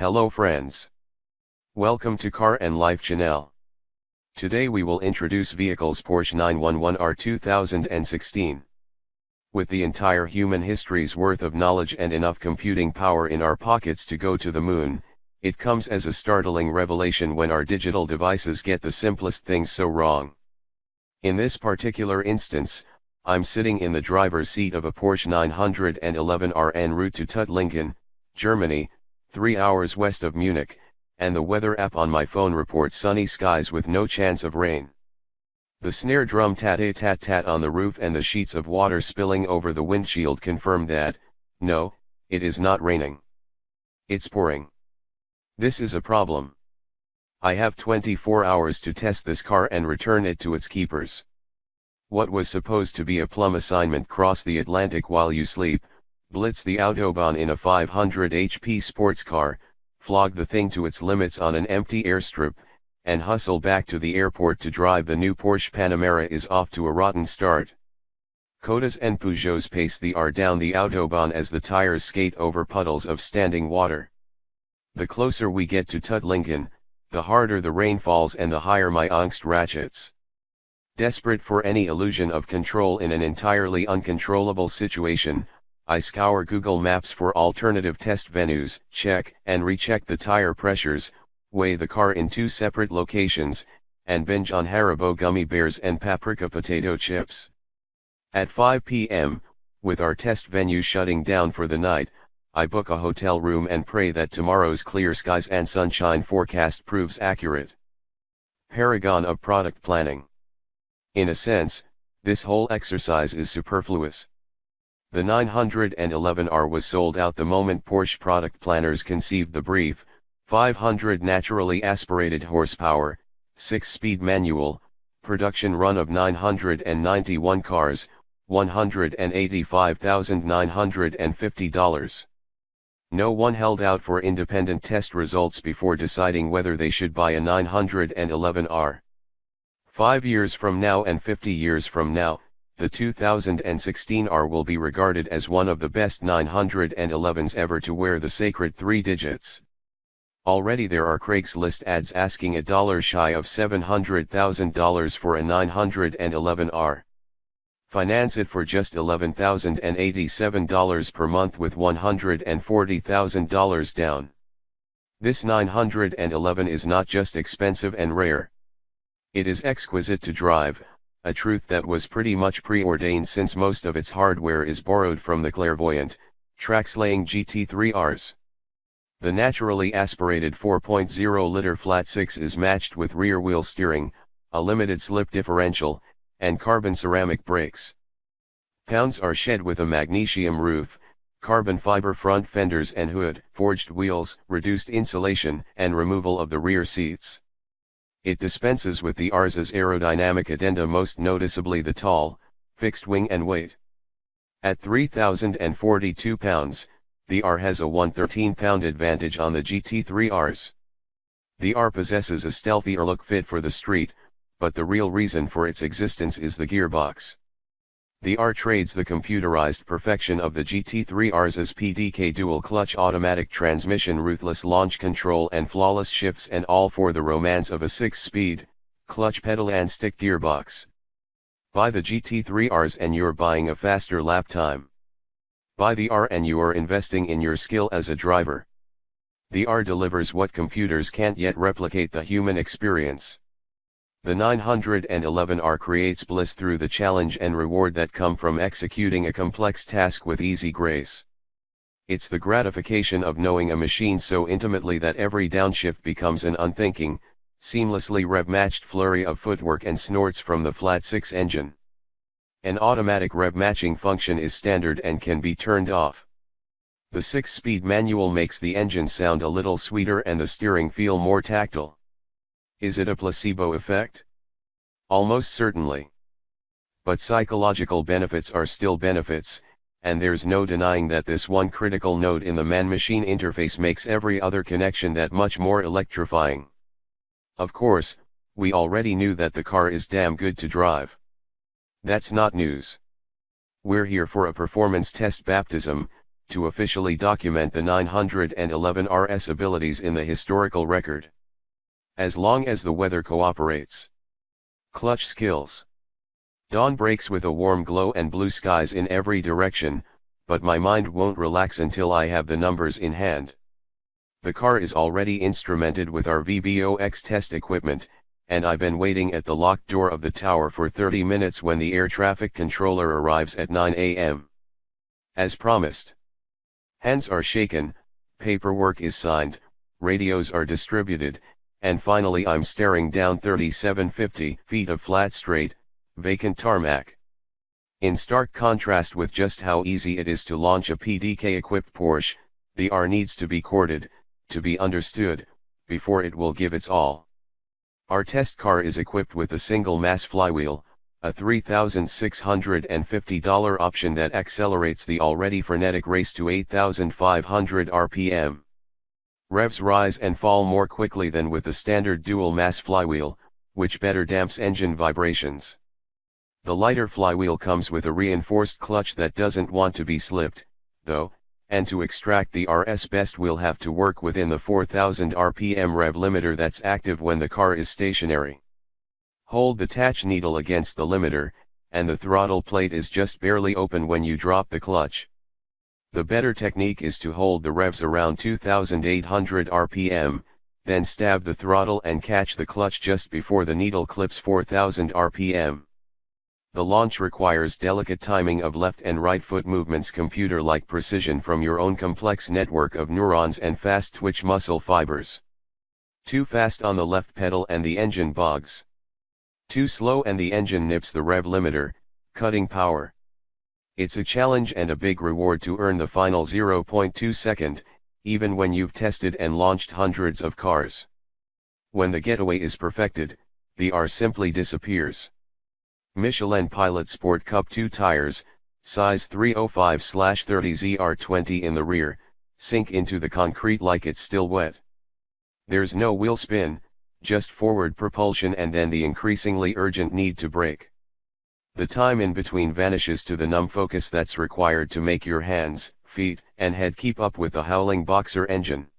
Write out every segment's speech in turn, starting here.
Hello friends. Welcome to Car and Life channel. Today we will introduce vehicles Porsche 911R 2016. With the entire human history's worth of knowledge and enough computing power in our pockets to go to the moon, it comes as a startling revelation when our digital devices get the simplest things so wrong. In this particular instance, I'm sitting in the driver's seat of a Porsche 911R en route to Tuttlingen, Germany, 3 hours west of Munich, and the weather app on my phone reports sunny skies with no chance of rain. The snare drum tat-tat-tat on the roof and the sheets of water spilling over the windshield confirm that, no, it is not raining. It's pouring. This is a problem. I have 24 hours to test this car and return it to its keepers. What was supposed to be a plum assignment: cross the Atlantic while you sleep, blitz the Autobahn in a 500 HP sports car, flog the thing to its limits on an empty airstrip, and hustle back to the airport to drive the new Porsche Panamera is off to a rotten start. Kodas and Peugeots pace the R down the Autobahn as the tires skate over puddles of standing water. The closer we get to Tuttlingen, the harder the rain falls and the higher my angst ratchets. Desperate for any illusion of control in an entirely uncontrollable situation, I scour Google Maps for alternative test venues, check and recheck the tire pressures, weigh the car in 2 separate locations, and binge on Haribo gummy bears and paprika potato chips. At 5 p.m., with our test venue shutting down for the night, I book a hotel room and pray that tomorrow's clear skies and sunshine forecast proves accurate. Paragon of product planning. In a sense, this whole exercise is superfluous. The 911R was sold out the moment Porsche product planners conceived the brief: 500 naturally aspirated horsepower, 6-speed manual, production run of 991 cars, $185,950. No one held out for independent test results before deciding whether they should buy a 911R. 5 years from now and 50 years from now, the 2016 R will be regarded as one of the best 911s ever to wear the sacred 3 digits. Already there are Craigslist ads asking $1 shy of $700,000 for a 911R. Finance it for just $11,087 per month with $140,000 down. This 911 is not just expensive and rare. It is exquisite to drive, a truth that was pretty much preordained since most of its hardware is borrowed from the clairvoyant, track-slaying GT3Rs. The naturally aspirated 4.0-liter flat-six is matched with rear-wheel steering, a limited slip differential, and carbon ceramic brakes. Pounds are shed with a magnesium roof, carbon fiber front fenders and hood, forged wheels, reduced insulation, and removal of the rear seats. It dispenses with the R's aerodynamic addenda, most noticeably the tall, fixed wing and weight. At 3,042 pounds, the R has a 113-pound advantage on the GT3Rs. The R possesses a stealthier look fit for the street, but the real reason for its existence is the gearbox. The R trades the computerized perfection of the GT3Rs' PDK dual-clutch automatic transmission, ruthless launch control and flawless shifts, and all for the romance of a 6-speed, clutch pedal and stick gearbox. Buy the GT3Rs and you're buying a faster lap time. Buy the R and you are investing in your skill as a driver. The R delivers what computers can't yet replicate: the human experience. The 911R creates bliss through the challenge and reward that come from executing a complex task with easy grace. It's the gratification of knowing a machine so intimately that every downshift becomes an unthinking, seamlessly rev-matched flurry of footwork and snorts from the flat-six engine. An automatic rev-matching function is standard and can be turned off. The 6-speed manual makes the engine sound a little sweeter and the steering feel more tactile. Is it a placebo effect? Almost certainly. But psychological benefits are still benefits, and there's no denying that this one critical node in the man-machine interface makes every other connection that much more electrifying. Of course, we already knew that the car is damn good to drive. That's not news. We're here for a performance test baptism, to officially document the 911 RS abilities in the historical record. As long as the weather cooperates. Clutch skills. Dawn breaks with a warm glow and blue skies in every direction, but my mind won't relax until I have the numbers in hand. The car is already instrumented with our VBOX test equipment, and I've been waiting at the locked door of the tower for 30 minutes when the air traffic controller arrives at 9 a.m. As promised. Hands are shaken, paperwork is signed, radios are distributed, and finally I'm staring down 3750 feet of flat straight, vacant tarmac. In stark contrast with just how easy it is to launch a PDK-equipped Porsche, the R needs to be courted, to be understood, before it will give its all. Our test car is equipped with a single mass flywheel, a $3,650 option that accelerates the already frenetic race to 8,500 RPM. Revs rise and fall more quickly than with the standard dual mass flywheel, which better damps engine vibrations. The lighter flywheel comes with a reinforced clutch that doesn't want to be slipped, though, and to extract the RS best we'll have to work within the 4,000 RPM rev limiter that's active when the car is stationary. Hold the touch needle against the limiter, and the throttle plate is just barely open when you drop the clutch. The better technique is to hold the revs around 2,800 RPM, then stab the throttle and catch the clutch just before the needle clips 4,000 RPM. The launch requires delicate timing of left and right foot movements, computer-like precision from your own complex network of neurons and fast twitch muscle fibers. Too fast on the left pedal and the engine bogs. Too slow and the engine nips the rev limiter, cutting power. It's a challenge and a big reward to earn the final 0.2 second, even when you've tested and launched hundreds of cars. When the getaway is perfected, the R simply disappears. Michelin Pilot Sport Cup 2 tires, size 305/30 ZR20 in the rear, sink into the concrete like it's still wet. There's no wheel spin, just forward propulsion and then the increasingly urgent need to brake. The time in between vanishes to the numb focus that's required to make your hands, feet, and head keep up with the howling boxer engine.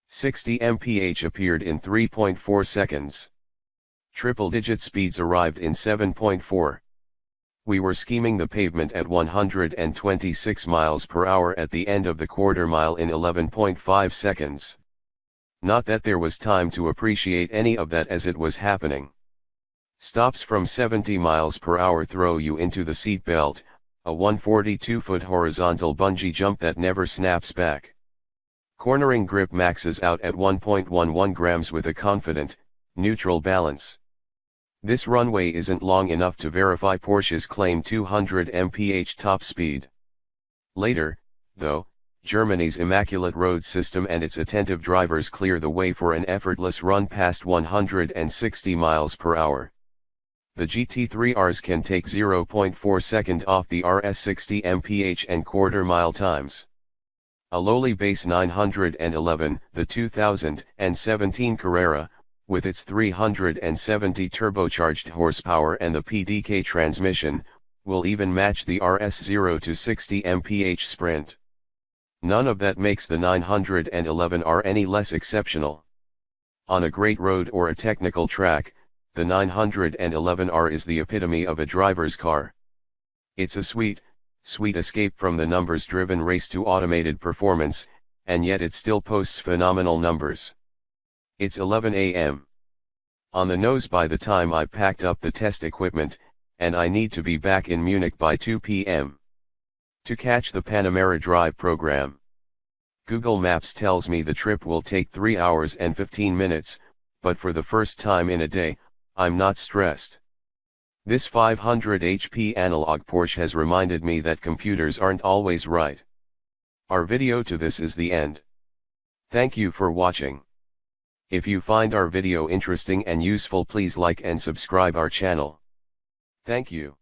60 mph appeared in 3.4 seconds. Triple-digit speeds arrived in 7.4. We were scheming the pavement at 126 miles per hour at the end of the quarter mile in 11.5 seconds. Not that there was time to appreciate any of that as it was happening. Stops from 70 miles per hour throw you into the seat belt, a 142-foot horizontal bungee jump that never snaps back. Cornering grip maxes out at 1.11 grams with a confident, neutral balance. This runway isn't long enough to verify Porsche's claimed 200 mph top speed. Later, though, Germany's immaculate road system and its attentive drivers clear the way for an effortless run past 160 miles per hour. The GT3Rs can take 0.4 second off the RS 60 mph and quarter mile times. A lowly base 911, the 2017 Carrera, with its 370 turbocharged horsepower and the PDK transmission, will even match the RS 0 to 60 mph Sprint. None of that makes the 911R any less exceptional. On a great road or a technical track, the 911R is the epitome of a driver's car. It's a sweet escape from the numbers-driven race to automated performance, and yet it still posts phenomenal numbers. It's 11 a.m. on the nose by the time I packed up the test equipment, and I need to be back in Munich by 2 p.m. to catch the Panamera Drive program. Google Maps tells me the trip will take 3 hours and 15 minutes, but for the first time in a day, I'm not stressed. This 500 HP analog Porsche has reminded me that computers aren't always right. Our video to this is the end. Thank you for watching. If you find our video interesting and useful, please like and subscribe our channel. Thank you.